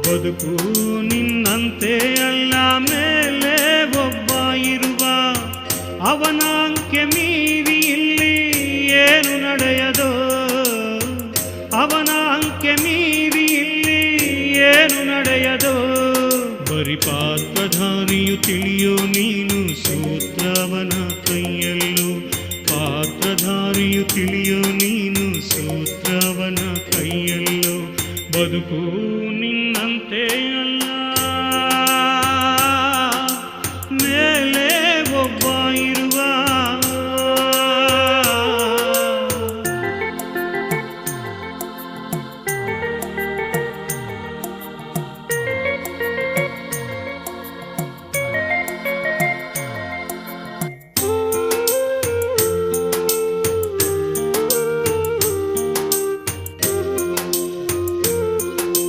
ಬದುಕು ನಿನ್ನಂತೆ ಅಲ್ಲ, ಮೇಲೆ ಒಬ್ಬ ಇರುವ ಅವನ ಅಂಕೆ ಮೀರಿ ಇಲ್ಲಿ ಏನು ನಡೆಯದೋ, ಅವನ ಅಂಕೆ ಮೀರಿ ಇಲ್ಲಿ ಏನು ನಡೆಯದೋ. ಬರಿ ಪಾತ್ರಧಾರಿಯು ತಿಳಿಯೋ ನೀನು ಸೂತ್ರವನ ಕೈಯಲ್ಲೂ, ಪಾತ್ರಧಾರಿಯು ತಿಳಿಯೋ ನೀನು ಸೂತ್ರವನ ಕೈಯಲ್ಲೋ. ಬದುಕು ನಿನ್ನಂತೆ